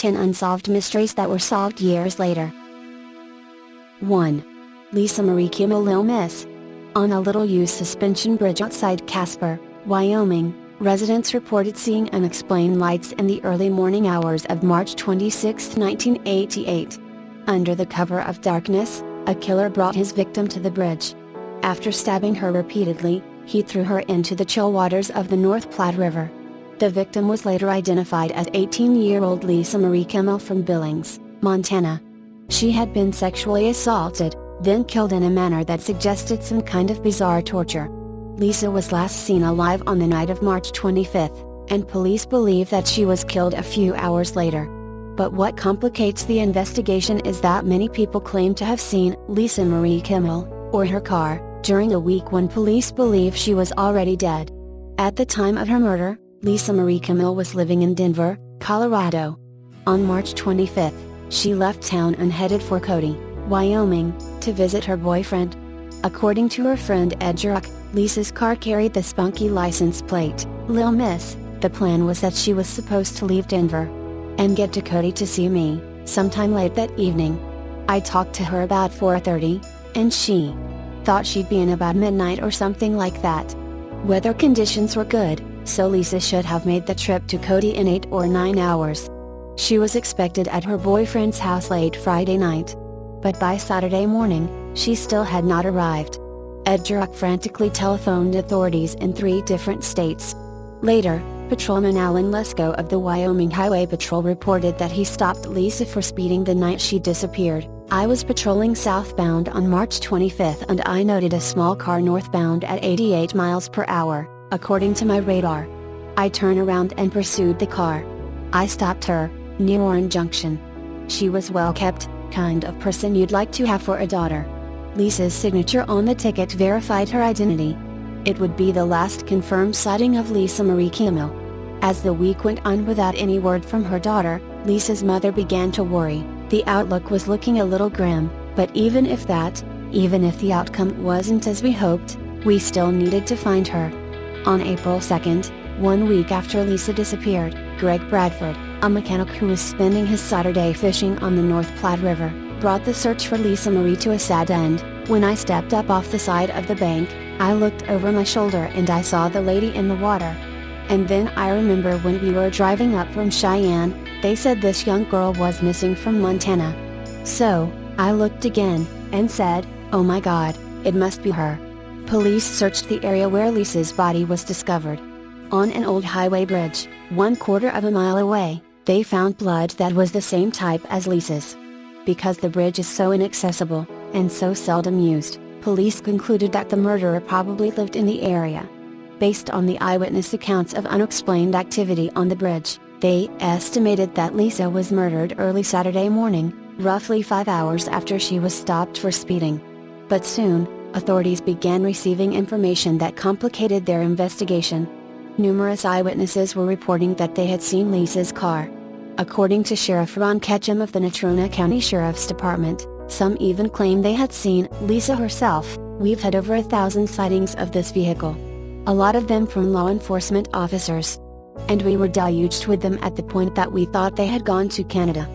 10 unsolved mysteries that were solved years later. 1. Lisa Marie Kimmel Lil Miss. On a little-used suspension bridge outside Casper, Wyoming, residents reported seeing unexplained lights in the early morning hours of March 26, 1988. Under the cover of darkness, a killer brought his victim to the bridge. After stabbing her repeatedly, he threw her into the chill waters of the North Platte River. The victim was later identified as 18-year-old Lisa Marie Kimmel from Billings, Montana. She had been sexually assaulted, then killed in a manner that suggested some kind of bizarre torture. Lisa was last seen alive on the night of March 25, and police believe that she was killed a few hours later. But what complicates the investigation is that many people claim to have seen Lisa Marie Kimmel, or her car, during a week when police believe she was already dead. At the time of her murder, Lisa Marie Kimmel was living in Denver, Colorado. On March 25, she left town and headed for Cody, Wyoming, to visit her boyfriend. According to her friend Ed Jurek, Lisa's car carried the spunky license plate, Lil Miss. The plan was that she was supposed to leave Denver and get to Cody to see me, sometime late that evening. I talked to her about 4:30, and she thought she'd be in about midnight or something like that. Weather conditions were good, so Lisa should have made the trip to Cody in 8 or 9 hours. She was expected at her boyfriend's house late Friday night. But by Saturday morning, she still had not arrived. Ed Jurek frantically telephoned authorities in 3 different states. Later, Patrolman Alan Lesko of the Wyoming Highway Patrol reported that he stopped Lisa for speeding the night she disappeared. I was patrolling southbound on March 25 and I noted a small car northbound at 88 miles per hour, according to my radar. I turned around and pursued the car. I stopped her, near Warren Junction. She was well-kept, kind of person you'd like to have for a daughter. Lisa's signature on the ticket verified her identity. It would be the last confirmed sighting of Lisa Marie Kimmel. As the week went on without any word from her daughter, Lisa's mother began to worry. The outlook was looking a little grim, but even if the outcome wasn't as we hoped, we still needed to find her. On April 2nd, 1 week after Lisa disappeared, Greg Bradford, a mechanic who was spending his Saturday fishing on the North Platte River, brought the search for Lisa Marie to a sad end. When I stepped up off the side of the bank, I looked over my shoulder and I saw the lady in the water. And then I remember when we were driving up from Cheyenne, they said this young girl was missing from Montana. So, I looked again, and said, "Oh my God, it must be her." Police searched the area where Lisa's body was discovered. On an old highway bridge, 1/4 of a mile away, they found blood that was the same type as Lisa's. Because the bridge is so inaccessible, and so seldom used, police concluded that the murderer probably lived in the area. Based on the eyewitness accounts of unexplained activity on the bridge, they estimated that Lisa was murdered early Saturday morning, roughly 5 hours after she was stopped for speeding. But soon, authorities began receiving information that complicated their investigation. Numerous eyewitnesses were reporting that they had seen Lisa's car. According to Sheriff Ron Ketchum of the Natrona County Sheriff's Department, some even claim they had seen Lisa herself. We've had over 1,000 sightings of this vehicle. A lot of them from law enforcement officers. And we were deluged with them at the point that we thought they had gone to Canada.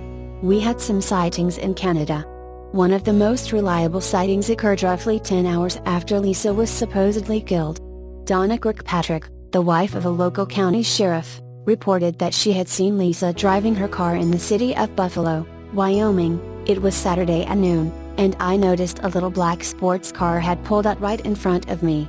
We had some sightings in Canada. One of the most reliable sightings occurred roughly 10 hours after Lisa was supposedly killed. Donna Kirkpatrick, the wife of a local county sheriff, reported that she had seen Lisa driving her car in the city of Buffalo, Wyoming. It was Saturday at noon, and I noticed a little black sports car had pulled out right in front of me.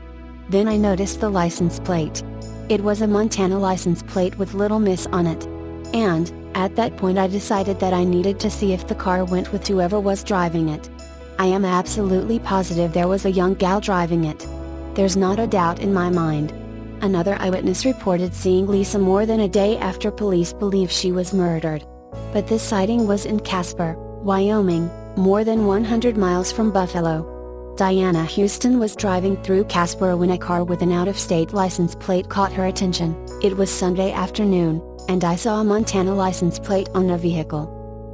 Then I noticed the license plate. It was a Montana license plate with Little Miss on it. And, at that point I decided that I needed to see if the car went with whoever was driving it. I am absolutely positive there was a young gal driving it. There's not a doubt in my mind. Another eyewitness reported seeing Lisa more than a day after police believe she was murdered. But this sighting was in Casper, Wyoming, more than 100 miles from Buffalo. Diana Houston was driving through Casper when a car with an out-of-state license plate caught her attention. It was Sunday afternoon, and I saw a Montana license plate on a vehicle.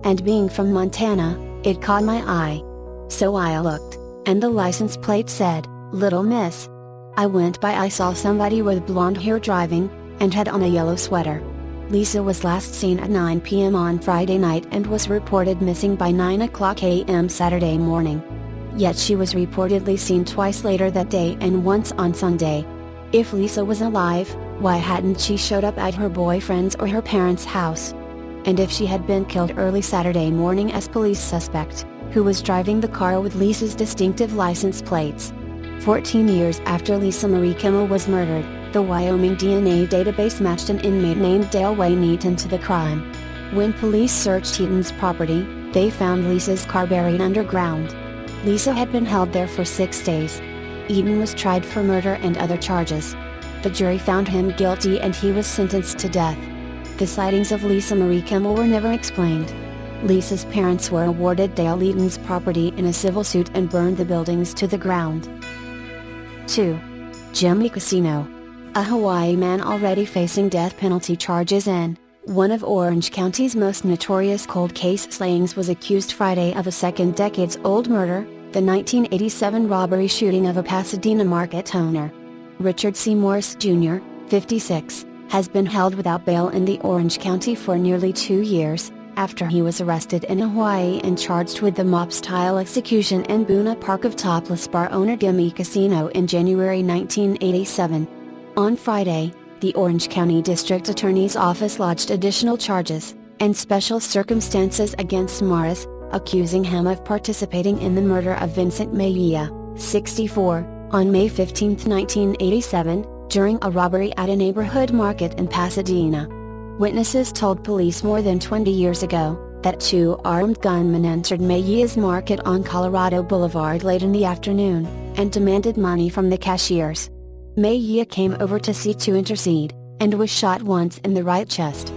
And being from Montana, it caught my eye. So I looked, and the license plate said, Little Miss. I went by. I saw somebody with blonde hair driving, and had on a yellow sweater. Lisa was last seen at 9 p.m. on Friday night and was reported missing by 9:00 a.m. Saturday morning. Yet she was reportedly seen twice later that day and once on Sunday. If Lisa was alive, why hadn't she showed up at her boyfriend's or her parents' house? And if she had been killed early Saturday morning as police suspect, who was driving the car with Lisa's distinctive license plates? 14 years after Lisa Marie Kimmel was murdered, the Wyoming DNA database matched an inmate named Dale Wayne Etan to the crime. When police searched Etan's property, they found Lisa's car buried underground. Lisa had been held there for 6 days. Etan was tried for murder and other charges. The jury found him guilty and he was sentenced to death. The sightings of Lisa Marie Kimmel were never explained. Lisa's parents were awarded Dale Etan's property in a civil suit and burned the buildings to the ground. 2. Jimmy Casino. A Hawaii man already facing death penalty charges in one of Orange County's most notorious cold case slayings was accused Friday of a second-decades-old murder, the 1987 robbery shooting of a Pasadena market owner. Richard C. Morris Jr., 56, has been held without bail in the Orange County for nearly 2 years, after he was arrested in Hawaii and charged with the mob-style execution in Buna Park of topless bar owner Jimmy Casino in January 1987. On Friday, the Orange County District Attorney's Office lodged additional charges and special circumstances against Morris, accusing him of participating in the murder of Vincent Mejia, 64, on May 15, 1987, during a robbery at a neighborhood market in Pasadena. Witnesses told police more than 20 years ago that 2 armed gunmen entered Mejia's market on Colorado Boulevard late in the afternoon and demanded money from the cashiers. Mejia came over to see to intercede, and was shot once in the right chest.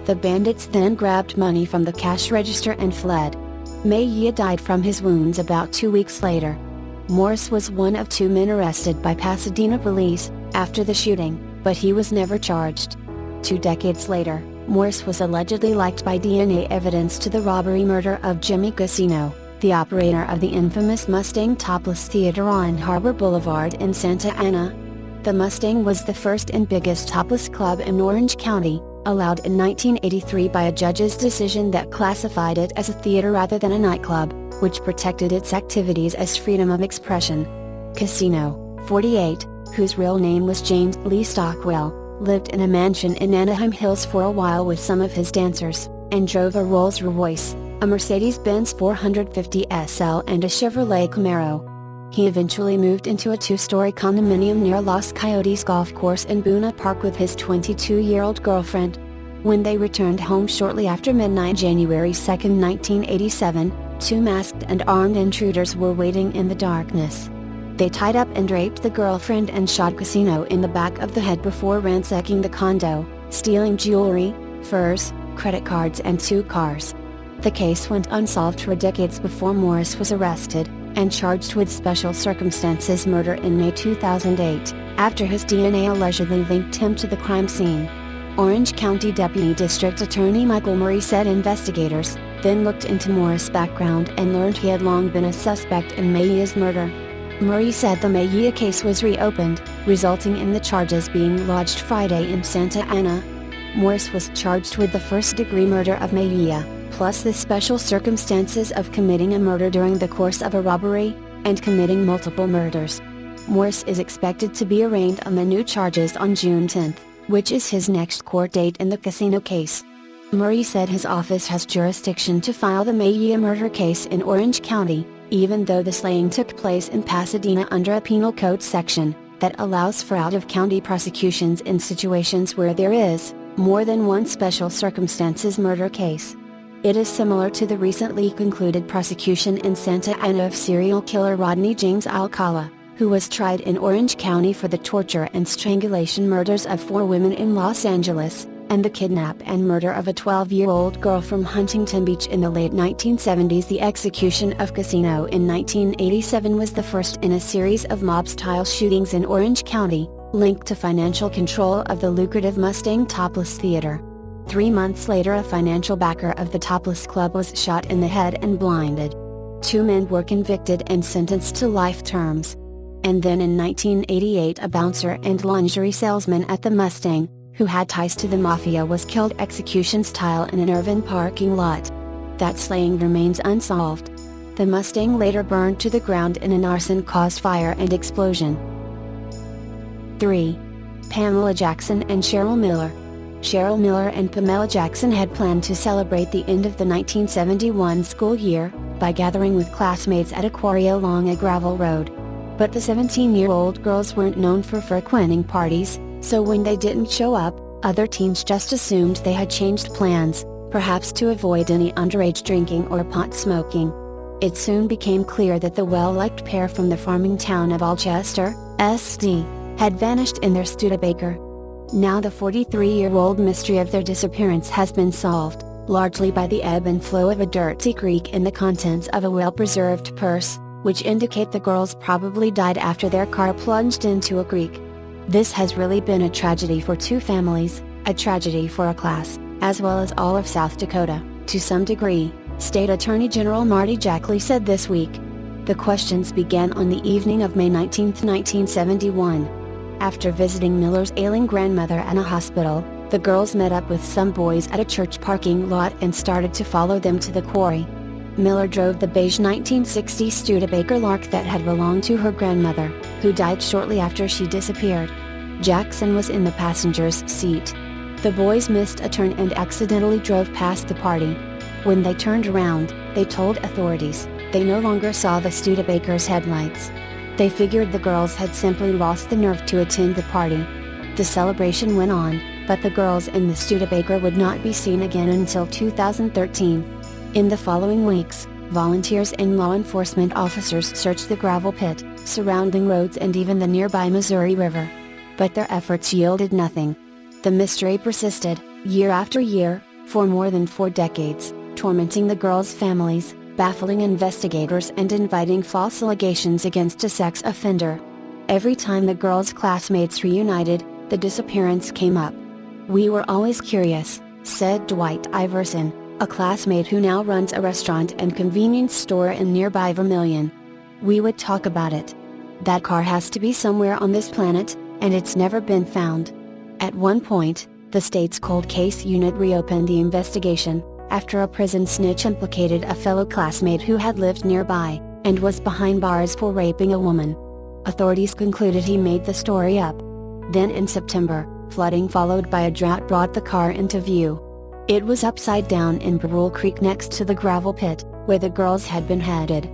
The bandits then grabbed money from the cash register and fled. Mejia died from his wounds about 2 weeks later. Morris was one of 2 men arrested by Pasadena police after the shooting, but he was never charged. 2 decades later, Morris was allegedly linked by DNA evidence to the robbery murder of Jimmy Casino, the operator of the infamous Mustang Topless Theater on Harbor Boulevard in Santa Ana. The Mustang was the first and biggest topless club in Orange County, allowed in 1983 by a judge's decision that classified it as a theater rather than a nightclub, which protected its activities as freedom of expression. Casino, 48, whose real name was James Lee Stockwell, lived in a mansion in Anaheim Hills for a while with some of his dancers, and drove a Rolls-Royce, a Mercedes-Benz 450 SL and a Chevrolet Camaro. He eventually moved into a 2-story condominium near Los Coyotes Golf Course in Buna Park with his 22-year-old girlfriend. When they returned home shortly after midnight January 2, 1987, 2 masked and armed intruders were waiting in the darkness. They tied up and raped the girlfriend and shot Casino in the back of the head before ransacking the condo, stealing jewelry, furs, credit cards and 2 cars. The case went unsolved for decades before Morris was arrested and charged with special circumstances murder in May 2008, after his DNA allegedly linked him to the crime scene. Orange County Deputy District Attorney Michael Murray said investigators then looked into Morris' background and learned he had long been a suspect in Mejia's murder. Murray said the Mejia case was reopened, resulting in the charges being lodged Friday in Santa Ana. Morris was charged with the first-degree murder of Mejia, plus the special circumstances of committing a murder during the course of a robbery, and committing multiple murders. Morris is expected to be arraigned on the new charges on June 10, which is his next court date in the Casino case. Murray said his office has jurisdiction to file the Mejia murder case in Orange County, even though the slaying took place in Pasadena under a penal code section that allows for out-of-county prosecutions in situations where there is more than one special circumstances murder case. It is similar to the recently concluded prosecution in Santa Ana of serial killer Rodney James Alcala, who was tried in Orange County for the torture and strangulation murders of 4 women in Los Angeles, and the kidnap and murder of a 12-year-old girl from Huntington Beach in the late 1970s. The execution of Casino in 1987 was the first in a series of mob-style shootings in Orange County, linked to financial control of the lucrative Mustang Topless Theater. 3 months later, a financial backer of the Topless Club was shot in the head and blinded. 2 men were convicted and sentenced to life terms. And then in 1988, a bouncer and lingerie salesman at the Mustang, who had ties to the mafia, was killed execution-style in an Irvine parking lot. That slaying remains unsolved. The Mustang later burned to the ground in an arson-caused fire and explosion. 3. Pamela Jackson and Cheryl Miller. Cheryl Miller and Pamela Jackson had planned to celebrate the end of the 1971 school year by gathering with classmates at a quarry along a gravel road. But the 17-year-old girls weren't known for frequenting parties, so when they didn't show up, other teens just assumed they had changed plans, perhaps to avoid any underage drinking or pot smoking. It soon became clear that the well-liked pair from the farming town of Alchester, SD, had vanished in their Studebaker. Now the 43-year-old mystery of their disappearance has been solved, largely by the ebb and flow of a dirty creek and the contents of a well-preserved purse, which indicate the girls probably died after their car plunged into a creek. This has really been a tragedy for two families, a tragedy for a class, as well as all of South Dakota, to some degree, State Attorney General Marty Jackley said this week. The questions began on the evening of May 19, 1971. After visiting Miller's ailing grandmother at a hospital, the girls met up with some boys at a church parking lot and started to follow them to the quarry. Miller drove the beige 1960 Studebaker Lark that had belonged to her grandmother, who died shortly after she disappeared. Jackson was in the passenger's seat. The boys missed a turn and accidentally drove past the party. When they turned around, they told authorities they no longer saw the Studebaker's headlights. They figured the girls had simply lost the nerve to attend the party. The celebration went on, but the girls in the Studebaker would not be seen again until 2013. In the following weeks, volunteers and law enforcement officers searched the gravel pit, surrounding roads and even the nearby Missouri River. But their efforts yielded nothing. The mystery persisted, year after year, for more than 4 decades, tormenting the girls' families, baffling investigators and inviting false allegations against a sex offender. Every time the girls' classmates reunited, the disappearance came up. "We were always curious," said Dwight Iverson, a classmate who now runs a restaurant and convenience store in nearby Vermilion. "We would talk about it. That car has to be somewhere on this planet, and it's never been found." At one point, the state's cold case unit reopened the investigation, after a prison snitch implicated a fellow classmate who had lived nearby, and was behind bars for raping a woman. Authorities concluded he made the story up. Then in September, flooding followed by a drought brought the car into view. It was upside down in Brule Creek next to the gravel pit, where the girls had been headed.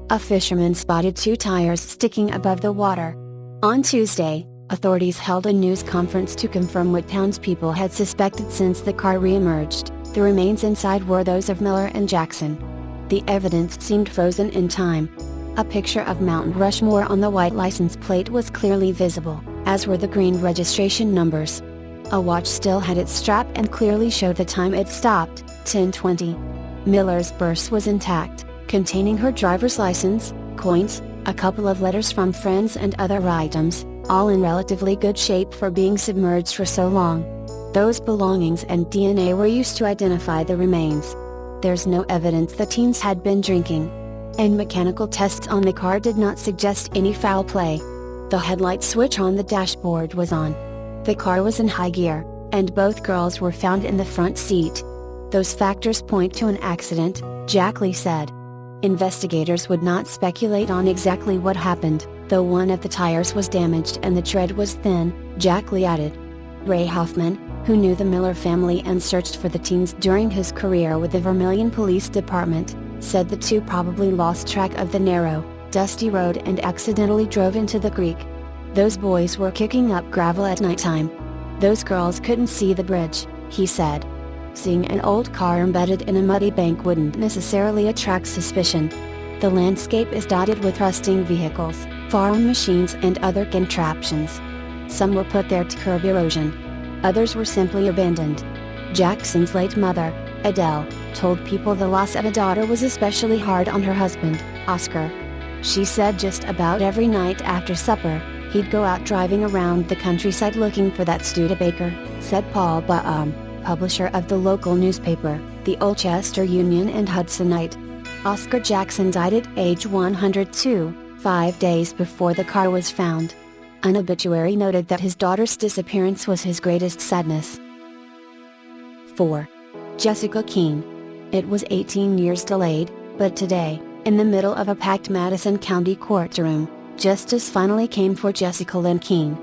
A fisherman spotted 2 tires sticking above the water. On Tuesday, authorities held a news conference to confirm what townspeople had suspected since the car re-emerged. The remains inside were those of Miller and Jackson. The evidence seemed frozen in time. A picture of Mount Rushmore on the white license plate was clearly visible, as were the green registration numbers. A watch still had its strap and clearly showed the time it stopped, 10:20. Miller's purse was intact, containing her driver's license, coins, a couple of letters from friends and other items, all in relatively good shape for being submerged for so long. Those belongings and DNA were used to identify the remains. There's no evidence the teens had been drinking. And mechanical tests on the car did not suggest any foul play. The headlight switch on the dashboard was on. The car was in high gear, and both girls were found in the front seat. Those factors point to an accident, Jackley said. Investigators would not speculate on exactly what happened, though one of the tires was damaged and the tread was thin, Jackley added. Ray Hoffman, who knew the Miller family and searched for the teens during his career with the Vermilion Police Department, said the two probably lost track of the narrow, dusty road and accidentally drove into the creek. Those boys were kicking up gravel at nighttime. Those girls couldn't see the bridge, he said. Seeing an old car embedded in a muddy bank wouldn't necessarily attract suspicion. The landscape is dotted with rusting vehicles, farm machines and other contraptions. Some were put there to curb erosion. Others were simply abandoned. Jackson's late mother, Adele, told people the loss of a daughter was especially hard on her husband, Oscar. She said just about every night after supper, he'd go out driving around the countryside looking for that Studebaker, said Paul Baum, publisher of the local newspaper, the Ulchester Union and Hudsonite. Oscar Jackson died at age 102, 5 days before the car was found. An obituary noted that his daughter's disappearance was his greatest sadness. 4. Jessica Keene. It was 18 years delayed, but today, in the middle of a packed Madison County courtroom, justice finally came for Jessica Lynn Keene.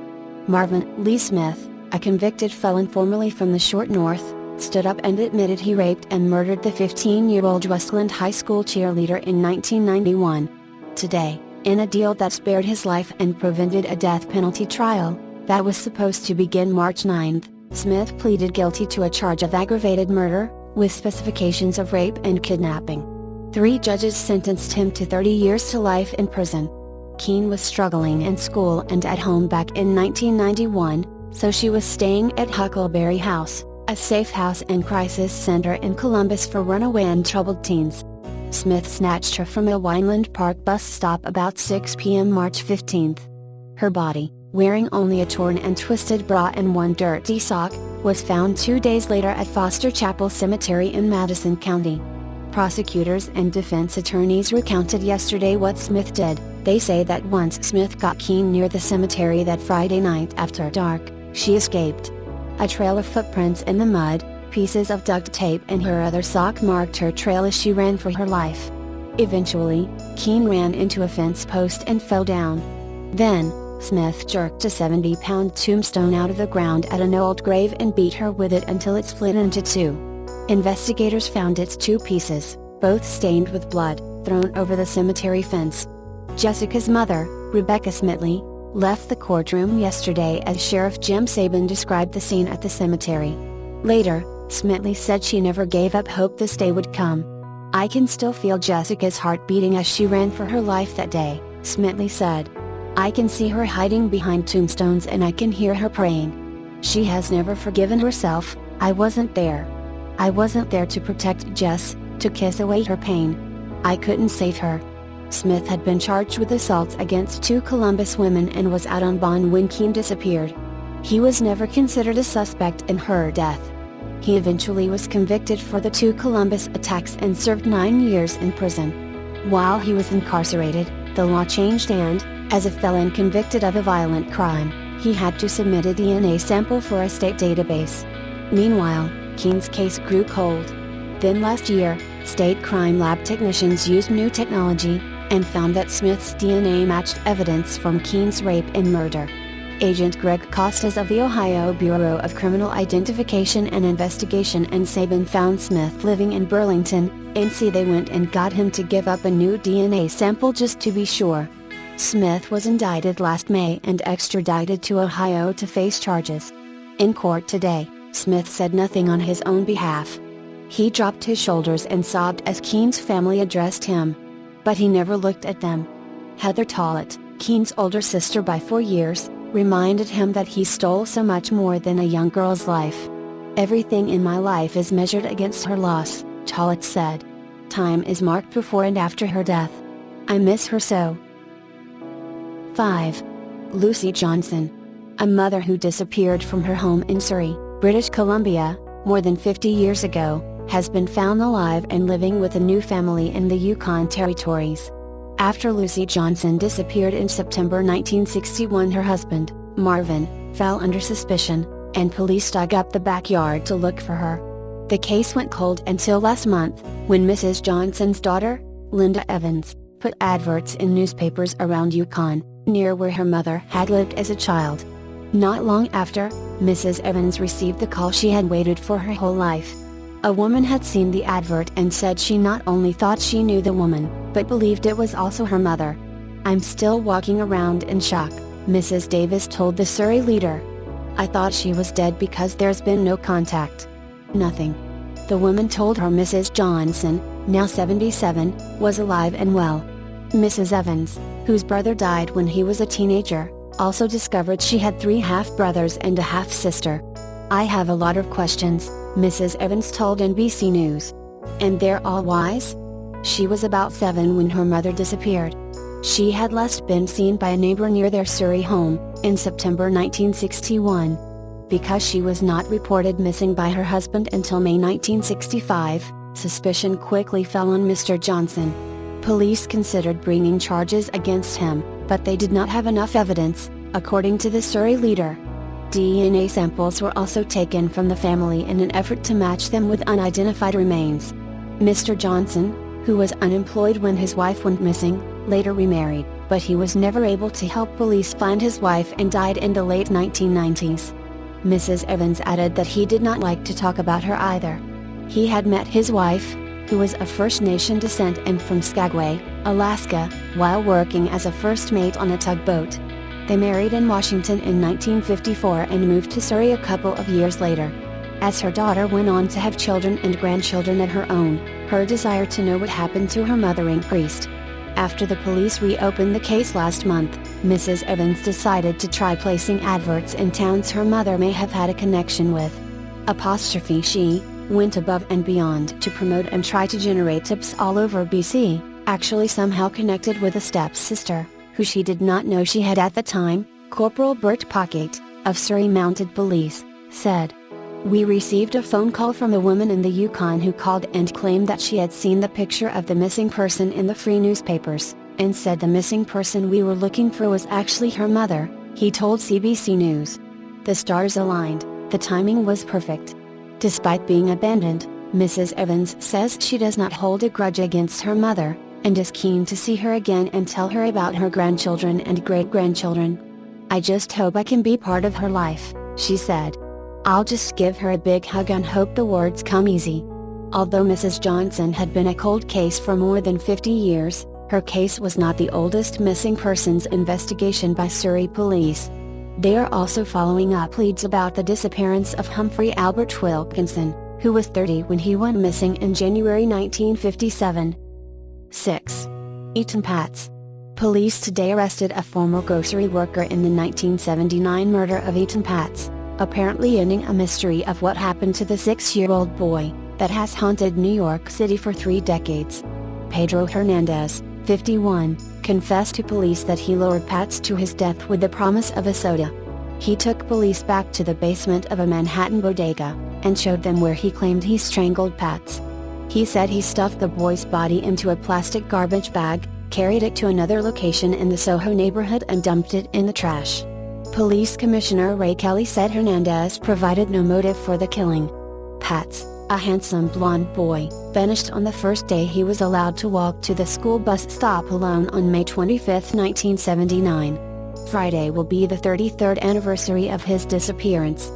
Marvin Lee Smith, a convicted felon formerly from the Short North, stood up and admitted he raped and murdered the 15-year-old Westland High School cheerleader in 1991. Today, in a deal that spared his life and prevented a death penalty trial that was supposed to begin March 9, Smith pleaded guilty to a charge of aggravated murder, with specifications of rape and kidnapping. 3 judges sentenced him to 30 years to life in prison. Keene was struggling in school and at home back in 1991, so she was staying at Huckleberry House, a safe house and crisis center in Columbus for runaway and troubled teens. Smith snatched her from a Wineland Park bus stop about 6 p.m. March 15. Her body, wearing only a torn and twisted bra and one dirty sock, was found 2 days later at Foster Chapel Cemetery in Madison County. Prosecutors and defense attorneys recounted yesterday what Smith did. They say that once Smith got Keene near the cemetery that Friday night after dark, she escaped. A trail of footprints in the mud, pieces of duct tape and her other sock marked her trail as she ran for her life. Eventually, Keene ran into a fence post and fell down. Then, Smith jerked a 70-pound tombstone out of the ground at an old grave and beat her with it until it split into 2. Investigators found its 2 pieces, both stained with blood, thrown over the cemetery fence. Jessica's mother, Rebecca Smitley, left the courtroom yesterday as Sheriff Jim Sabin described the scene at the cemetery. Later, Smitley said she never gave up hope this day would come. "I can still feel Jessica's heart beating as she ran for her life that day," Smitley said. "I can see her hiding behind tombstones and I can hear her praying. She has never forgiven herself. I wasn't there. I wasn't there to protect Jess, to kiss away her pain. I couldn't save her." Smith had been charged with assaults against 2 Columbus women and was out on bond when Keene disappeared. He was never considered a suspect in her death. He eventually was convicted for the 2 Columbus attacks and served 9 years in prison. While he was incarcerated, the law changed and, as a felon convicted of a violent crime, he had to submit a DNA sample for a state database. Meanwhile, Keene's case grew cold. Then last year, state crime lab technicians used new technology, and found that Smith's DNA matched evidence from Keene's rape and murder. Agent Greg Costas of the Ohio Bureau of Criminal Identification and Investigation and Sabin found Smith living in Burlington, NC. They went and got him to give up a new DNA sample just to be sure. Smith was indicted last May and extradited to Ohio to face charges. In court today, Smith said nothing on his own behalf. He dropped his shoulders and sobbed as Keene's family addressed him. But he never looked at them. Heather Tollett, Keene's older sister by 4 years, reminded him that he stole so much more than a young girl's life. "Everything in my life is measured against her loss," Tollett said. "Time is marked before and after her death. I miss her so." 5. Lucy Johnson. A mother who disappeared from her home in Surrey, British Columbia, more than 50 years ago, has been found alive and living with a new family in the Yukon Territories. After Lucy Johnson disappeared in September 1961, her husband, Marvin, fell under suspicion, and police dug up the backyard to look for her. The case went cold until last month, when Mrs. Johnson's daughter, Linda Evans, put adverts in newspapers around Yukon, near where her mother had lived as a child. Not long after, Mrs. Evans received the call she had waited for her whole life. A woman had seen the advert and said she not only thought she knew the woman, but believed it was also her mother. "I'm still walking around in shock," Mrs. Davis told the Surrey Leader. "I thought she was dead because there's been no contact. Nothing." The woman told her Mrs. Johnson, now 77, was alive and well. Mrs. Evans, whose brother died when he was a teenager, also discovered she had 3 half-brothers and a half-sister. "I have a lot of questions," Mrs. Evans told NBC News. "And they're all whys?" She was about 7 when her mother disappeared. She had last been seen by a neighbor near their Surrey home, in September 1961. Because she was not reported missing by her husband until May 1965, suspicion quickly fell on Mr. Johnson. Police considered bringing charges against him, but they did not have enough evidence, according to the Surrey leader. DNA samples were also taken from the family in an effort to match them with unidentified remains. Mr. Johnson, who was unemployed when his wife went missing, later remarried, but he was never able to help police find his wife and died in the late 1990s. Mrs. Evans added that he did not like to talk about her either. He had met his wife, who was of First Nation descent and from Skagway, Alaska, while working as a first mate on a tugboat. They married in Washington in 1954 and moved to Surrey a couple of years later. As her daughter went on to have children and grandchildren of her own, her desire to know what happened to her mother increased. After the police reopened the case last month, Mrs. Evans decided to try placing adverts in towns her mother may have had a connection with. She went above and beyond to promote and try to generate tips all over BC, actually somehow connected with a stepsister, who she did not know she had at the time, Corporal Bert Pocket, of Surrey Mounted Police, said. We received a phone call from a woman in the Yukon who called and claimed that she had seen the picture of the missing person in the free newspapers, and said the missing person we were looking for was actually her mother, he told CBC News. The stars aligned, the timing was perfect. Despite being abandoned, Mrs. Evans says she does not hold a grudge against her mother, and is keen to see her again and tell her about her grandchildren and great-grandchildren. I just hope I can be part of her life, she said. I'll just give her a big hug and hope the words come easy. Although Mrs. Johnson had been a cold case for more than 50 years, her case was not the oldest missing persons investigation by Surrey police. They are also following up leads about the disappearance of Humphrey Albert Wilkinson, who was 30 when he went missing in January 1957. 6. Etan Patz. Police today arrested a former grocery worker in the 1979 murder of Etan Patz, apparently ending a mystery of what happened to the 6-year-old boy, that has haunted New York City for 3 decades. Pedro Hernandez, 51, confessed to police that he lured Patz to his death with the promise of a soda. He took police back to the basement of a Manhattan bodega, and showed them where he claimed he strangled Patz. He said he stuffed the boy's body into a plastic garbage bag, carried it to another location in the Soho neighborhood and dumped it in the trash. Police Commissioner Ray Kelly said Hernandez provided no motive for the killing. Patz, a handsome blonde boy, vanished on the first day he was allowed to walk to the school bus stop alone on May 25, 1979. Friday will be the 33rd anniversary of his disappearance.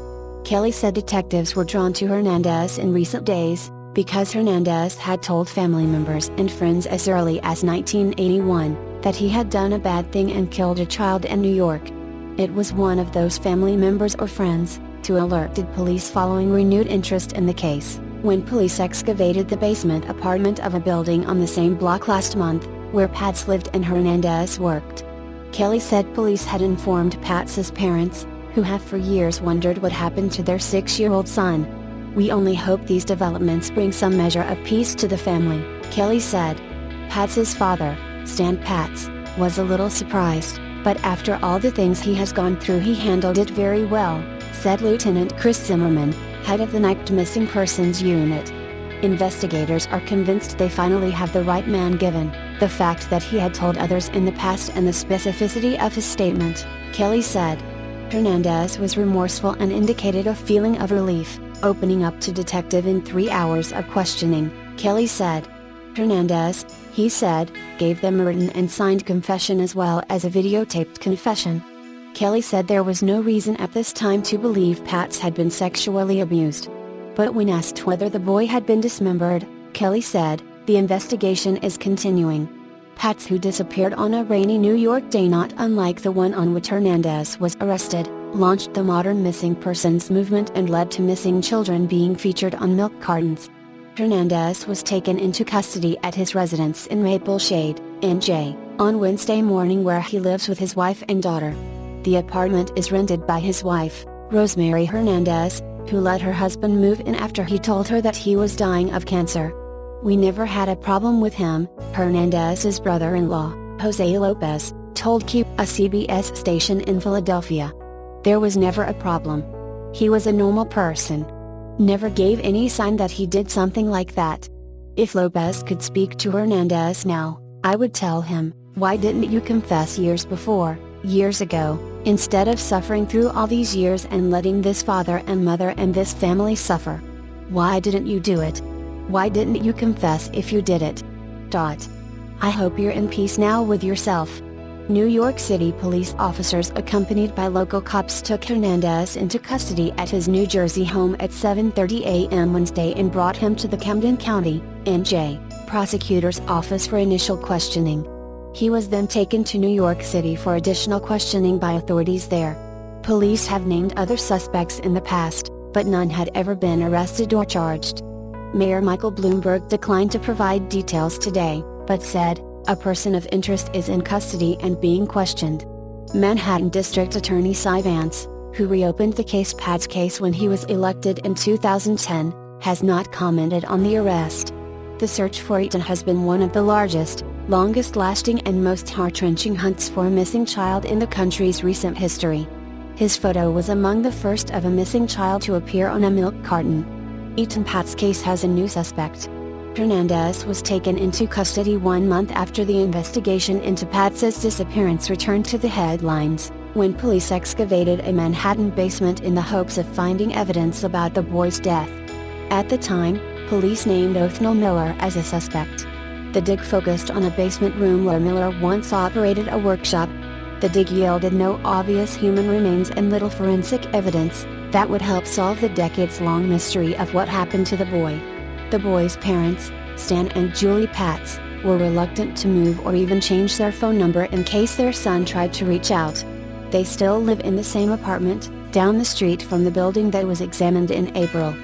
Kelly said detectives were drawn to Hernandez in recent days, because Hernandez had told family members and friends as early as 1981, that he had done a bad thing and killed a child in New York. It was one of those family members or friends, who alerted police following renewed interest in the case, when police excavated the basement apartment of a building on the same block last month, where Patz lived and Hernandez worked. Kelly said police had informed Patz's parents, who have for years wondered what happened to their 6-year-old son. We only hope these developments bring some measure of peace to the family, Kelly said. Patz's father, Stan Patz, was a little surprised, but after all the things he has gone through he handled it very well, said Lieutenant Chris Zimmerman, head of the NYPD Missing Persons Unit. Investigators are convinced they finally have the right man given the fact that he had told others in the past and the specificity of his statement, Kelly said. Hernandez was remorseful and indicated a feeling of relief, opening up to detective in 3 hours of questioning, Kelly said. Hernandez, he said, gave them a written and signed confession as well as a videotaped confession. Kelly said there was no reason at this time to believe Patz had been sexually abused. But when asked whether the boy had been dismembered, Kelly said, the investigation is continuing. Patz, who disappeared on a rainy New York day not unlike the one on which Hernandez was arrested, launched the modern missing persons movement and led to missing children being featured on milk cartons. Hernandez was taken into custody at his residence in Maple Shade, NJ, on Wednesday morning where he lives with his wife and daughter. The apartment is rented by his wife, Rosemary Hernandez, who let her husband move in after he told her that he was dying of cancer. We never had a problem with him, Hernandez's brother-in-law, Jose Lopez, told Q, a CBS station in Philadelphia. There was never a problem. He was a normal person. Never gave any sign that he did something like that. If Lopez could speak to Hernandez now, I would tell him, why didn't you confess years before? Years ago, instead of suffering through all these years and letting this father and mother and this family suffer. Why didn't you do it? Why didn't you confess if you did it? I hope you're in peace now with yourself. New York City police officers accompanied by local cops took Hernandez into custody at his New Jersey home at 7:30 a.m. Wednesday and brought him to the Camden County, NJ, prosecutor's office for initial questioning. He was then taken to New York City for additional questioning by authorities there. Police have named other suspects in the past, but none had ever been arrested or charged. Mayor Michael Bloomberg declined to provide details today, but said, a person of interest is in custody and being questioned. Manhattan District Attorney Cy Vance, who reopened the Patz case when he was elected in 2010, has not commented on the arrest. The search for Etan has been one of the largest, longest-lasting and most heart-wrenching hunts for a missing child in the country's recent history. His photo was among the first of a missing child to appear on a milk carton. Etan Patz case has a new suspect. Hernandez was taken into custody 1 month after the investigation into Patz's disappearance returned to the headlines, when police excavated a Manhattan basement in the hopes of finding evidence about the boy's death. At the time, police named Othniel Miller as a suspect. The dig focused on a basement room where Miller once operated a workshop. The dig yielded no obvious human remains and little forensic evidence that would help solve the decades-long mystery of what happened to the boy. The boy's parents, Stan and Julie Patz, were reluctant to move or even change their phone number in case their son tried to reach out. They still live in the same apartment, down the street from the building that was examined in April.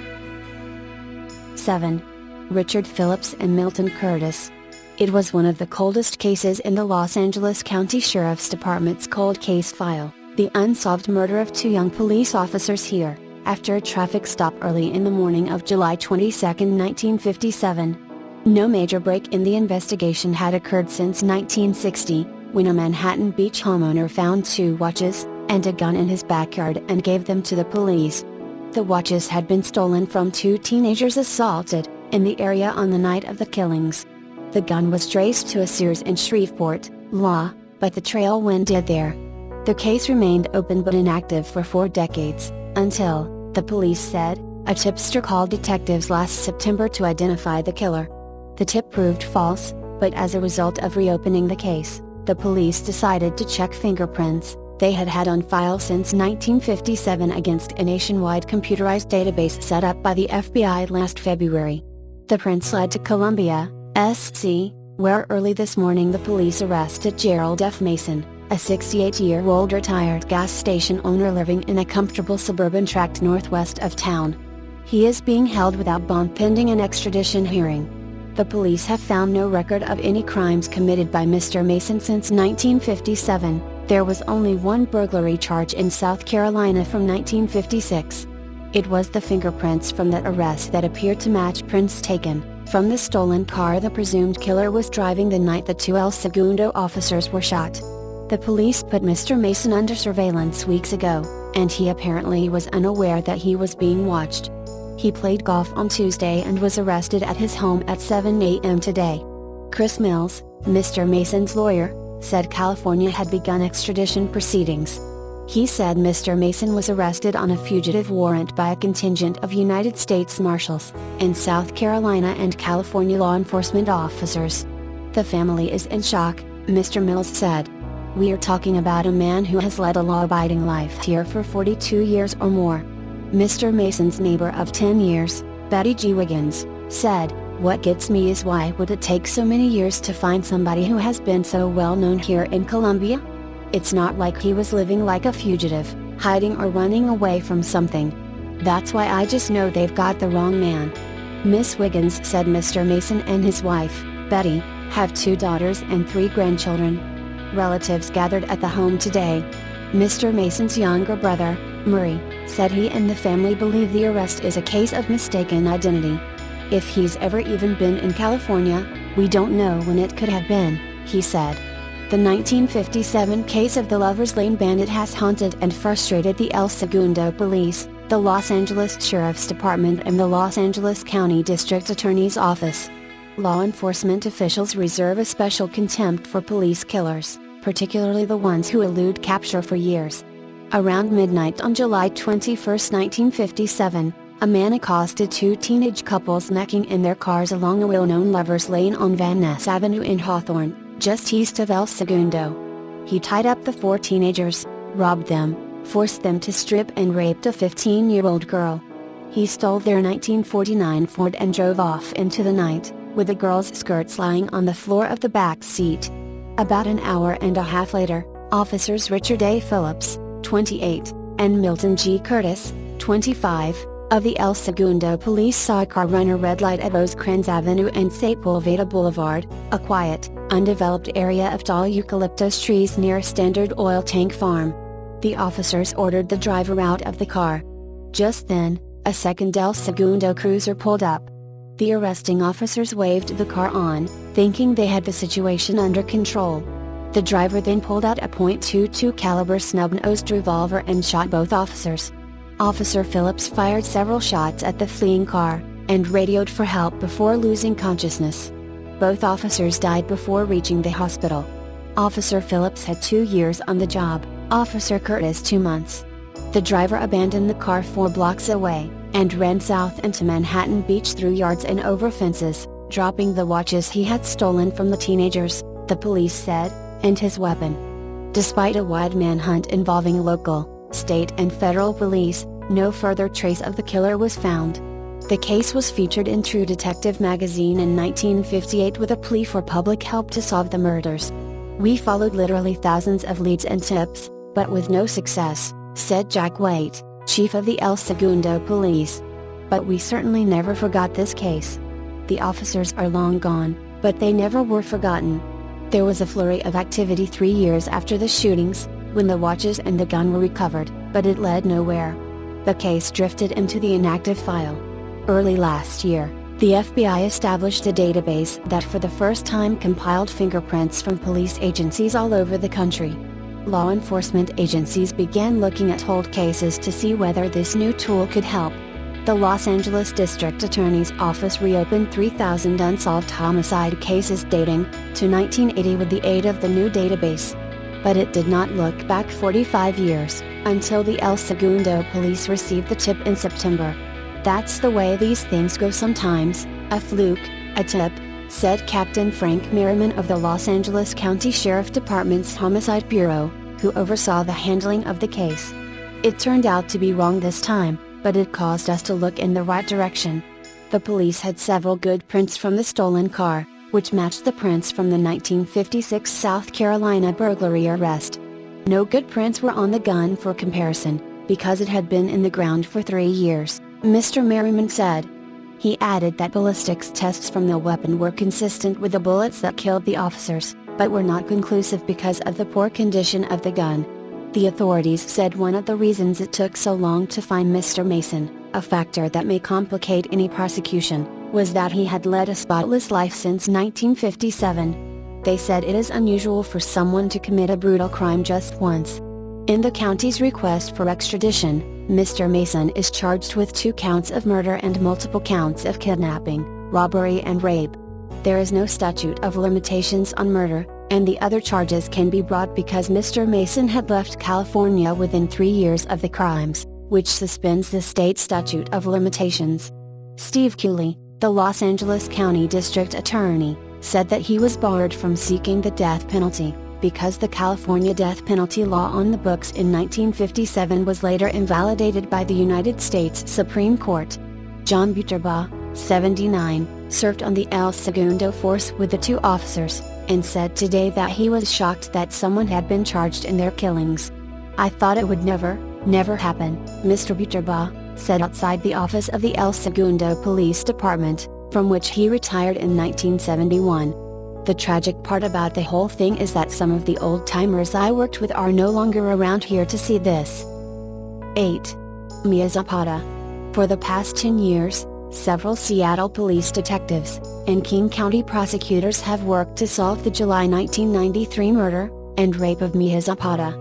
7. Richard Phillips and Milton Curtis. It was one of the coldest cases in the Los Angeles County Sheriff's Department's cold case file, the unsolved murder of 2 young police officers here, after a traffic stop early in the morning of July 22, 1957. No major break in the investigation had occurred since 1960, when a Manhattan Beach homeowner found 2 watches and a gun in his backyard and gave them to the police. The watches had been stolen from 2 teenagers assaulted in the area on the night of the killings. The gun was traced to a Sears in Shreveport, LA, but the trail wended there. The case remained open but inactive for 4 decades, until, the police said, a tipster called detectives last September to identify the killer. The tip proved false, but as a result of reopening the case, the police decided to check fingerprints they had had on file since 1957 against a nationwide computerized database set up by the FBI last February. The prints led to Columbia, SC, where early this morning the police arrested Gerald F. Mason, a 68-year-old retired gas station owner living in a comfortable suburban tract northwest of town. He is being held without bond pending an extradition hearing. The police have found no record of any crimes committed by Mr. Mason since 1957. There was only 1 burglary charge in South Carolina from 1956. It was the fingerprints from that arrest that appeared to match prints taken from the stolen car the presumed killer was driving the night the 2 El Segundo officers were shot. The police put Mr. Mason under surveillance weeks ago, and he apparently was unaware that he was being watched. He played golf on Tuesday and was arrested at his home at 7 a.m. today. Chris Mills, Mr. Mason's lawyer, said California had begun extradition proceedings. He said Mr. Mason was arrested on a fugitive warrant by a contingent of United States Marshals, and South Carolina and California law enforcement officers. The family is in shock, Mr. Mills said. We are talking about a man who has led a law-abiding life here for 42 years or more. Mr. Mason's neighbor of 10 years, Betty G. Wiggins, said, "What gets me is why would it take so many years to find somebody who has been so well known here in Columbia? It's not like he was living like a fugitive, hiding or running away from something. That's why I just know they've got the wrong man." Miss Wiggins said Mr. Mason and his wife, Betty, have 2 daughters and 3 grandchildren. Relatives gathered at the home today. Mr. Mason's younger brother, Murray, said he and the family believe the arrest is a case of mistaken identity. If he's ever even been in California, we don't know when it could have been, he said. The 1957 case of the Lover's Lane bandit has haunted and frustrated the El Segundo Police, the Los Angeles Sheriff's Department and the Los Angeles County District Attorney's Office. Law enforcement officials reserve a special contempt for police killers, particularly the ones who elude capture for years. Around midnight on July 21, 1957, a man accosted two teenage couples necking in their cars along a well-known Lovers Lane on Van Ness Avenue in Hawthorne, just east of El Segundo. He tied up the four teenagers, robbed them, forced them to strip and raped a 15-year-old girl. He stole their 1949 Ford and drove off into the night, with the girls' skirts lying on the floor of the back seat. About an hour and a half later, officers Richard A. Phillips, 28, and Milton G. Curtis, 25, of the El Segundo police saw a car run a red light at Rosecrans Avenue and Sepulveda Boulevard, a quiet, undeveloped area of tall eucalyptus trees near a Standard Oil tank farm. The officers ordered the driver out of the car. Just then, a second El Segundo cruiser pulled up. The arresting officers waved the car on, thinking they had the situation under control. The driver then pulled out a .22 caliber snub-nosed revolver and shot both officers. Officer Phillips fired several shots at the fleeing car, and radioed for help before losing consciousness. Both officers died before reaching the hospital. Officer Phillips had 2 years on the job, Officer Curtis 2 months. The driver abandoned the car 4 blocks away, and ran south into Manhattan Beach through yards and over fences, dropping the watches he had stolen from the teenagers, the police said, and his weapon. Despite a wide manhunt involving local, state and federal police, no further trace of the killer was found. The case was featured in True Detective magazine in 1958 with a plea for public help to solve the murders. "We followed literally thousands of leads and tips, but with no success," said Jack Waite, chief of the El Segundo police. "But we certainly never forgot this case. The officers are long gone, but they never were forgotten." There was a flurry of activity 3 years after the shootings, when the watches and the gun were recovered, but it led nowhere. The case drifted into the inactive file. Early last year, the FBI established a database that for the first time compiled fingerprints from police agencies all over the country. Law enforcement agencies began looking at old cases to see whether this new tool could help. The Los Angeles District Attorney's Office reopened 3,000 unsolved homicide cases dating to 1980 with the aid of the new database. But it did not look back 45 years, until the El Segundo police received the tip in September. "That's the way these things go sometimes, a fluke, a tip," said Captain Frank Merriman of the Los Angeles County Sheriff Department's Homicide Bureau, who oversaw the handling of the case. "It turned out to be wrong this time, but it caused us to look in the right direction." The police had several good prints from the stolen car, which matched the prints from the 1956 South Carolina burglary arrest. No good prints were on the gun for comparison, because it had been in the ground for 3 years, Mr. Merriman said. He added that ballistics tests from the weapon were consistent with the bullets that killed the officers, but were not conclusive because of the poor condition of the gun. The authorities said one of the reasons it took so long to find Mr. Mason, a factor that may complicate any prosecution, was that he had led a spotless life since 1957. They said it is unusual for someone to commit a brutal crime just once. In the county's request for extradition, Mr. Mason is charged with 2 counts of murder and multiple counts of kidnapping, robbery and rape. There is no statute of limitations on murder, and the other charges can be brought because Mr. Mason had left California within 3 years of the crimes, which suspends the state statute of limitations. Steve Cooley, the Los Angeles County District Attorney, said that he was barred from seeking the death penalty, because the California death penalty law on the books in 1957 was later invalidated by the United States Supreme Court. John Butterbaugh, 79, served on the El Segundo force with the 2 officers, and said today that he was shocked that someone had been charged in their killings. "I thought it would never happen," Mr. Butterbaugh said outside the office of the El Segundo Police Department, from which he retired in 1971. "The tragic part about the whole thing is that some of the old-timers I worked with are no longer around here to see this." 8. Mia Zapata. For the past 10 years, several Seattle police detectives and King County prosecutors have worked to solve the July 1993 murder and rape of Mia Zapata.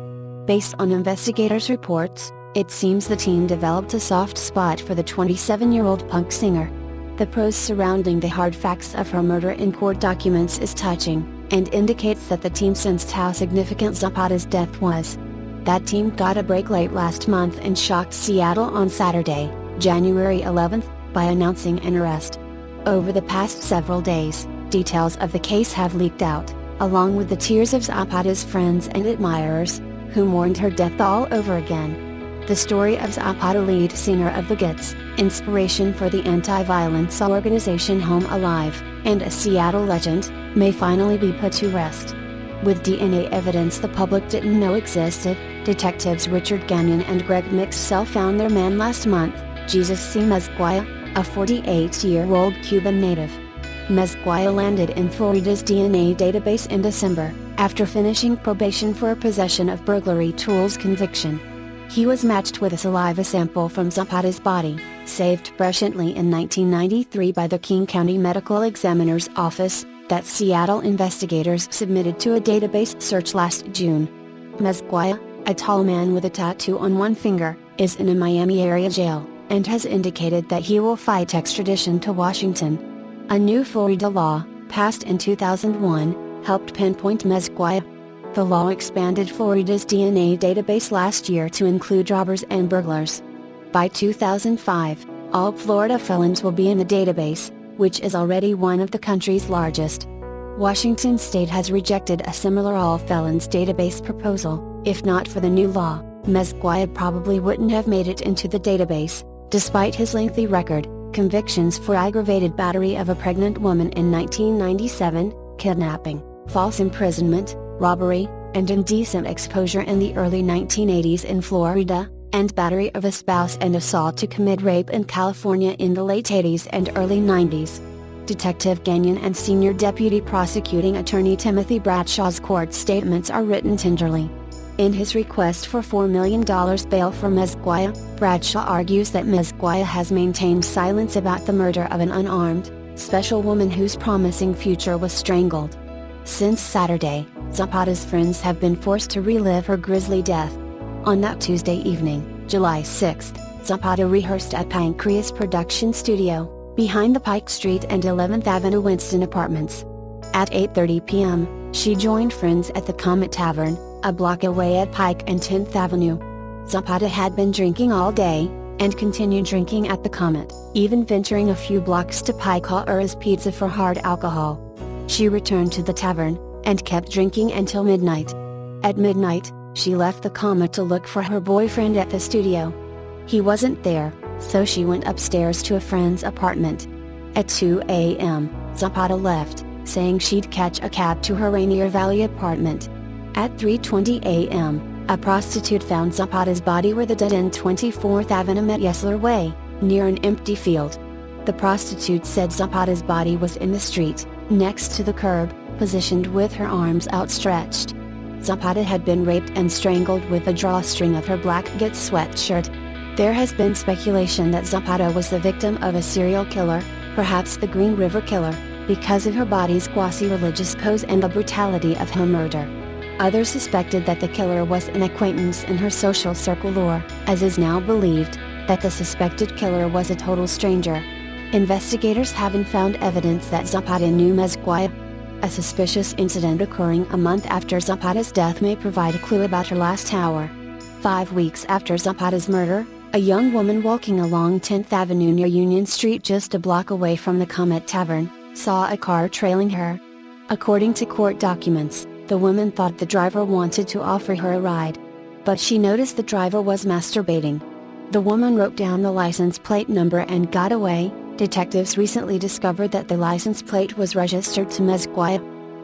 Based on investigators' reports, it seems the team developed a soft spot for the 27-year-old punk singer. The prose surrounding the hard facts of her murder in court documents is touching. and indicates that the team sensed how significant Zapata's death was. That team got a break late last month and shocked Seattle on Saturday, January 11th, by announcing an arrest. Over the past several days, details of the case have leaked out, along with the tears of Zapata's friends and admirers, who mourned her death all over again. The story of Zapata, lead singer of the Gits, inspiration for the anti-violence organization Home Alive, and a Seattle legend, may finally be put to rest. With DNA evidence the public didn't know existed, detectives Richard Gagnon and Greg Mixell found their man last month, Jesus C. Mezquia, a 48-year-old Cuban native. Mezquia landed in Florida's DNA database in December, after finishing probation for a possession of burglary tools conviction. He was matched with a saliva sample from Zapata's body, saved presciently in 1993 by the King County Medical Examiner's Office, that Seattle investigators submitted to a database search last June. Mezquia, a tall man with a tattoo on one finger, is in a Miami area jail, and has indicated that he will fight extradition to Washington. A new Florida law, passed in 2001, helped pinpoint Mezquia. The law expanded Florida's DNA database last year to include robbers and burglars. By 2005, all Florida felons will be in the database, which is already one of the country's largest. Washington state has rejected a similar all felons database proposal. If not for the new law, Mezquia probably wouldn't have made it into the database, despite his lengthy record, convictions for aggravated battery of a pregnant woman in 1997, kidnapping, false imprisonment, robbery, and indecent exposure in the early 1980s in Florida, and battery of a spouse and assault to commit rape in California in the late 80s and early 90s. Detective Gagnon and Senior Deputy Prosecuting Attorney Timothy Bradshaw's court statements are written tenderly. In his request for $4 million bail for Mezquia, Bradshaw argues that Mezquia has maintained silence about the murder of an unarmed, special woman whose promising future was strangled. Since Saturday, Zapata's friends have been forced to relive her grisly death. On that Tuesday evening, July 6, Zapata rehearsed at Pancreas Production Studio, behind the Pike Street and 11th Avenue Winston apartments. At 8:30 p.m., she joined friends at the Comet Tavern, a block away at Pike and 10th Avenue. Zapata had been drinking all day, and continued drinking at the Comet, even venturing a few blocks to Pike Hall's Pizza for hard alcohol. She returned to the tavern, and kept drinking until midnight. At midnight, she left the Comet to look for her boyfriend at the studio. He wasn't there, so she went upstairs to a friend's apartment. At 2 a.m., Zapata left, saying she'd catch a cab to her Rainier Valley apartment. At 3:20 a.m., a prostitute found Zapata's body where the dead-end 24th Avenue met Yesler Way, near an empty field. The prostitute said Zapata's body was in the street, next to the curb, positioned with her arms outstretched. Zapata had been raped and strangled with a drawstring of her black Gits sweatshirt. There has been speculation that Zapata was the victim of a serial killer, perhaps the Green River Killer, because of her body's quasi-religious pose and the brutality of her murder. Others suspected that the killer was an acquaintance in her social circle or, as is now believed, that the suspected killer was a total stranger. Investigators haven't found evidence that Zapata knew Mezquia. A suspicious incident occurring a month after Zapata's death may provide a clue about her last hour. 5 weeks after Zapata's murder, a young woman walking along 10th Avenue near Union Street just a block away from the Comet Tavern, saw a car trailing her. According to court documents, the woman thought the driver wanted to offer her a ride. But she noticed the driver was masturbating. The woman wrote down the license plate number and got away. Detectives recently discovered that the license plate was registered to Mezquia.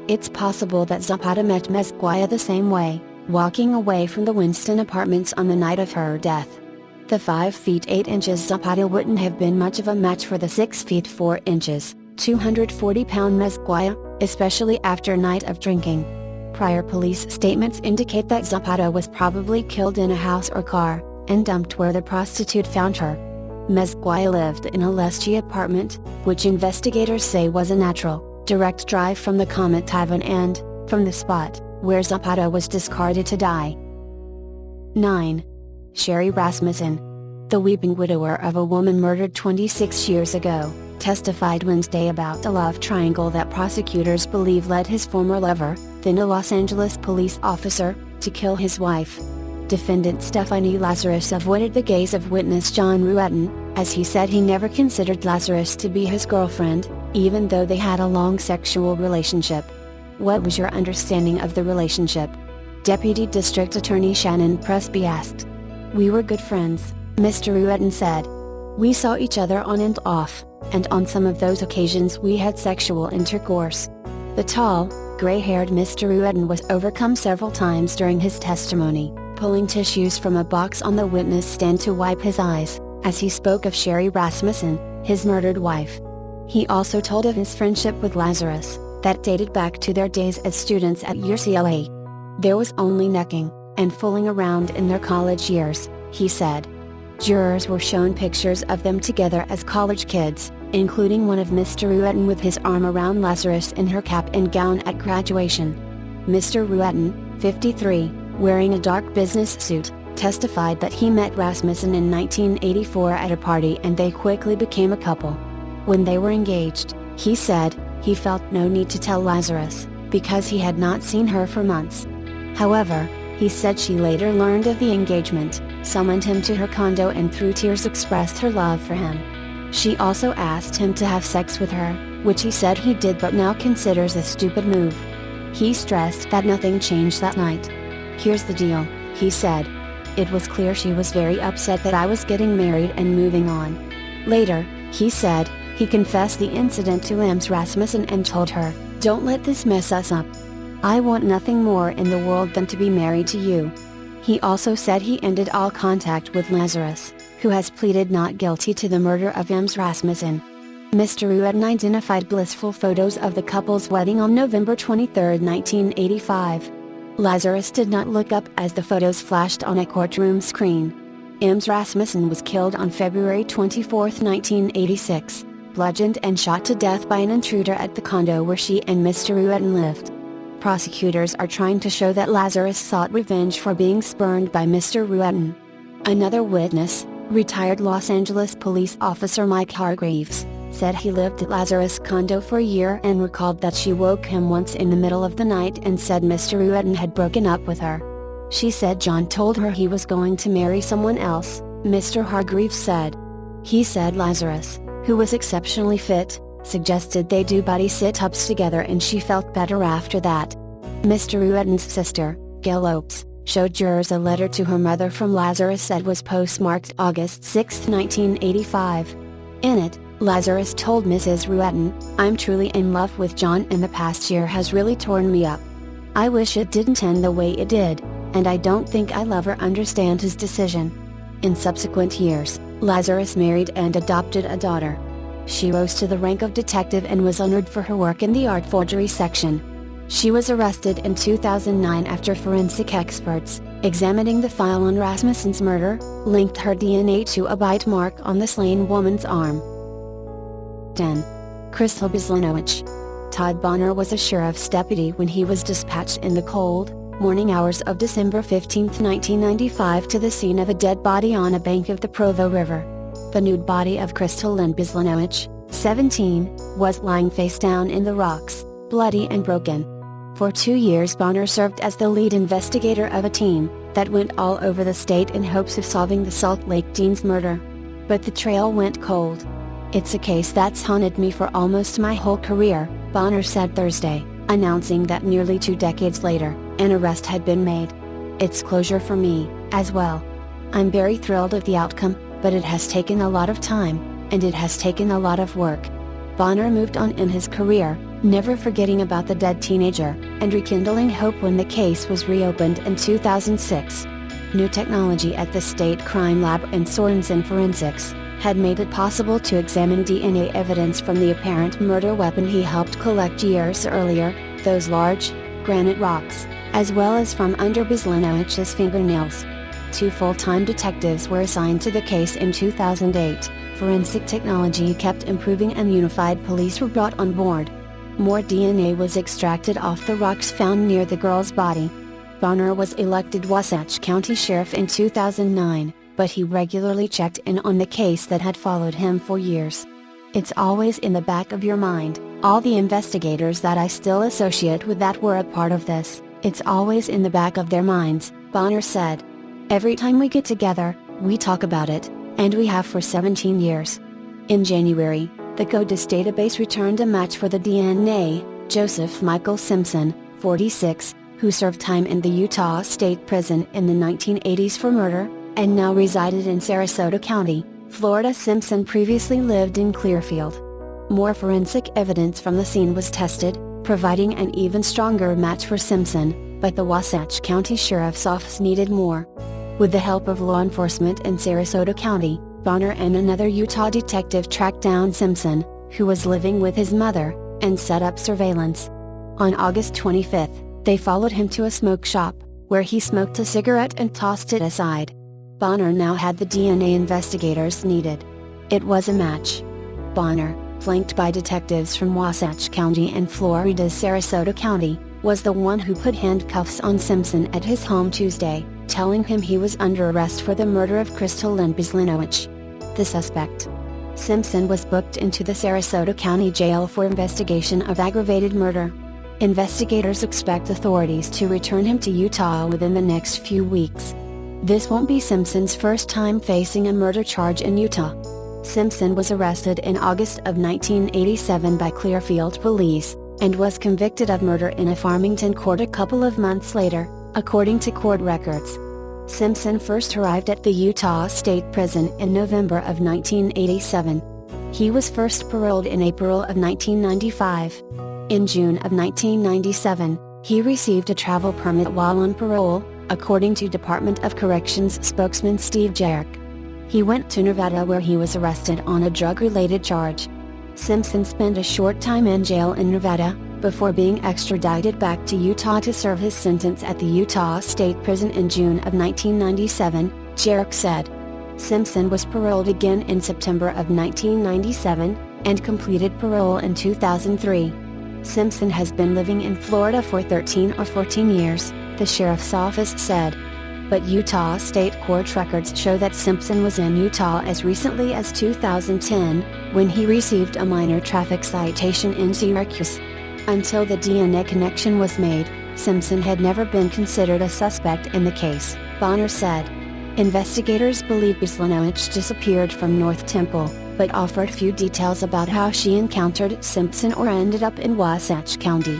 It's possible that Zapata met Mezquia the same way, walking away from the Winston apartments on the night of her death. The 5 feet 8 inches Zapata wouldn't have been much of a match for the 6 feet 4 inches, 240-pound Mezquia, especially after a night of drinking. Prior police statements indicate that Zapata was probably killed in a house or car, and dumped where the prostitute found her. Mezquia lived in a Leschi apartment, which investigators say was a natural, direct drive from the Comet Tavern and, from the spot, where Zapata was discarded to die. 9. Sherri Rasmussen. the weeping widower of a woman murdered 26 years ago, testified Wednesday about a love triangle that prosecutors believe led his former lover, then a Los Angeles police officer, to kill his wife. Defendant Stephanie Lazarus avoided the gaze of witness John Ruetten, as he said he never considered Lazarus to be his girlfriend, even though they had a long sexual relationship. What was your understanding of the relationship? Deputy District Attorney Shannon Presby asked. We were good friends, Mr. Ruetten said. We saw each other on and off, and on some of those occasions we had sexual intercourse. The tall, gray-haired Mr. Ruetten was overcome several times during his testimony, pulling tissues from a box on the witness stand to wipe his eyes, as he spoke of Sherri Rasmussen, his murdered wife. He also told of his friendship with Lazarus, that dated back to their days as students at UCLA. There was only necking, and fooling around in their college years, he said. Jurors were shown pictures of them together as college kids, including one of Mr. Ruetten with his arm around Lazarus in her cap and gown at graduation. Mr. Ruetten, 53, wearing a dark business suit, testified that he met Rasmussen in 1984 at a party and they quickly became a couple. When they were engaged, he said, he felt no need to tell Lazarus, because he had not seen her for months. However, he said she later learned of the engagement, summoned him to her condo and through tears expressed her love for him. She also asked him to have sex with her, which he said he did but now considers a stupid move. He stressed that nothing changed that night. Here's the deal, he said. It was clear she was very upset that I was getting married and moving on. Later, he said, he confessed the incident to Ms. Rasmussen and told her, don't let this mess us up. I want nothing more in the world than to be married to you. He also said he ended all contact with Lazarus, who has pleaded not guilty to the murder of Ms. Rasmussen. Mr. Ruetten identified blissful photos of the couple's wedding on November 23, 1985. Lazarus did not look up as the photos flashed on a courtroom screen. Ms. Rasmussen was killed on February 24, 1986, bludgeoned and shot to death by an intruder at the condo where she and Mr. Ruetten lived. Prosecutors are trying to show that Lazarus sought revenge for being spurned by Mr. Ruetten. Another witness, retired Los Angeles police officer Mike Hargreaves, said he lived at Lazarus' condo for a year and recalled that she woke him once in the middle of the night and said Mr. Ruetten had broken up with her. She said John told her he was going to marry someone else, Mr. Hargreaves said. He said Lazarus, who was exceptionally fit, suggested they do body sit-ups together and she felt better after that. Mr. Ruetten's sister, Gail Opes, showed jurors a letter to her mother from Lazarus that was postmarked August 6, 1985. In it, Lazarus told Mrs. Ruetten, I'm truly in love with John and the past year has really torn me up. I wish it didn't end the way it did, and I don't think I'll ever understand his decision. In subsequent years, Lazarus married and adopted a daughter. She rose to the rank of detective and was honored for her work in the art forgery section. She was arrested in 2009 after forensic experts, examining the file on Rasmussen's murder, linked her DNA to a bite mark on the slain woman's arm. 10. Crystal Bisano. Todd Bonner was a sheriff's deputy when he was dispatched in the cold, morning hours of December 15, 1995 to the scene of a dead body on a bank of the Provo River. The nude body of Crystal Lynn Bisano, 17, was lying face down in the rocks, bloody and broken. For 2 years Bonner served as the lead investigator of a team that went all over the state in hopes of solving the Salt Lake teen's murder. But the trail went cold. It's a case that's haunted me for almost my whole career, Bonner said Thursday, announcing that nearly 2 decades later, an arrest had been made. It's closure for me, as well. I'm very thrilled of the outcome, but it has taken a lot of time, and it has taken a lot of work. Bonner moved on in his career, never forgetting about the dead teenager, and rekindling hope when the case was reopened in 2006. New technology at the State Crime Lab and Sorensen Forensics had made it possible to examine DNA evidence from the apparent murder weapon he helped collect years earlier, those large, granite rocks, as well as from under Bisanovich's fingernails. 2 full-time detectives were assigned to the case in 2008. Forensic technology kept improving and unified police were brought on board. More DNA was extracted off the rocks found near the girl's body. Bonner was elected Wasatch County Sheriff in 2009, but he regularly checked in on the case that had followed him for years. It's always in the back of your mind, all the investigators that I still associate with that were a part of this, it's always in the back of their minds, Bonner said. Every time we get together, we talk about it, and we have for 17 years. In January, the CODIS database returned a match for the DNA, Joseph Michael Simpson, 46, who served time in the Utah State Prison in the 1980s for murder, and now resided in Sarasota County, Florida. Simpson previously lived in Clearfield. More forensic evidence from the scene was tested, providing an even stronger match for Simpson, but the Wasatch County Sheriff's Office needed more. With the help of law enforcement in Sarasota County, Bonner and another Utah detective tracked down Simpson, who was living with his mother, and set up surveillance. On August 25, they followed him to a smoke shop, where he smoked a cigarette and tossed it aside. Bonner now had the DNA investigators needed. It was a match. Bonner, flanked by detectives from Wasatch County and Florida's Sarasota County, was the one who put handcuffs on Simpson at his home Tuesday, telling him he was under arrest for the murder of Crystal Lynn Bisano, the suspect. Simpson was booked into the Sarasota County Jail for investigation of aggravated murder. Investigators expect authorities to return him to Utah within the next few weeks. This won't be Simpson's first time facing a murder charge in Utah. Simpson was arrested in August of 1987 by Clearfield police, and was convicted of murder in a Farmington court a couple of months later, according to court records. Simpson first arrived at the Utah State Prison in November of 1987. He was first paroled in April of 1995. In June of 1997, he received a travel permit while on parole, according to Department of Corrections spokesman Steve Jarrett. He went to Nevada where he was arrested on a drug-related charge. Simpson spent a short time in jail in Nevada, before being extradited back to Utah to serve his sentence at the Utah State Prison in June of 1997, Jarrett said. Simpson was paroled again in September of 1997, and completed parole in 2003. Simpson has been living in Florida for 13 or 14 years, the sheriff's office said. But Utah State Court records show that Simpson was in Utah as recently as 2010, when he received a minor traffic citation in Syracuse. Until the DNA connection was made, Simpson had never been considered a suspect in the case, Bonner said. Investigators believe Bisano disappeared from North Temple, but offered few details about how she encountered Simpson or ended up in Wasatch County.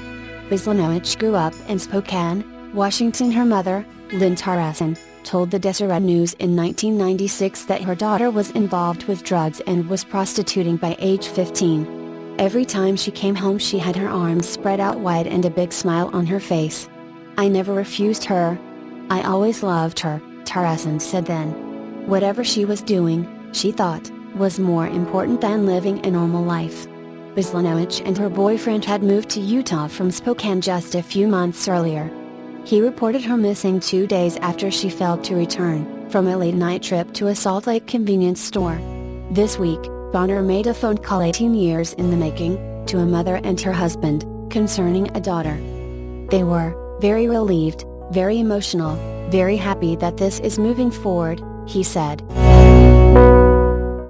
Bisano grew up in Spokane, Washington. Her mother, Lynn Tarasen, told the Deseret News in 1996 that her daughter was involved with drugs and was prostituting by age 15. Every time she came home she had her arms spread out wide and a big smile on her face. I never refused her. I always loved her, Tarasen said then. Whatever she was doing, she thought, was more important than living a normal life. Bisano and her boyfriend had moved to Utah from Spokane just a few months earlier. He reported her missing 2 days after she failed to return from a late-night trip to a Salt Lake convenience store. This week, Bonner made a phone call 18 years in the making, to a mother and her husband, concerning a daughter. They were very relieved, very emotional, very happy that this is moving forward, he said.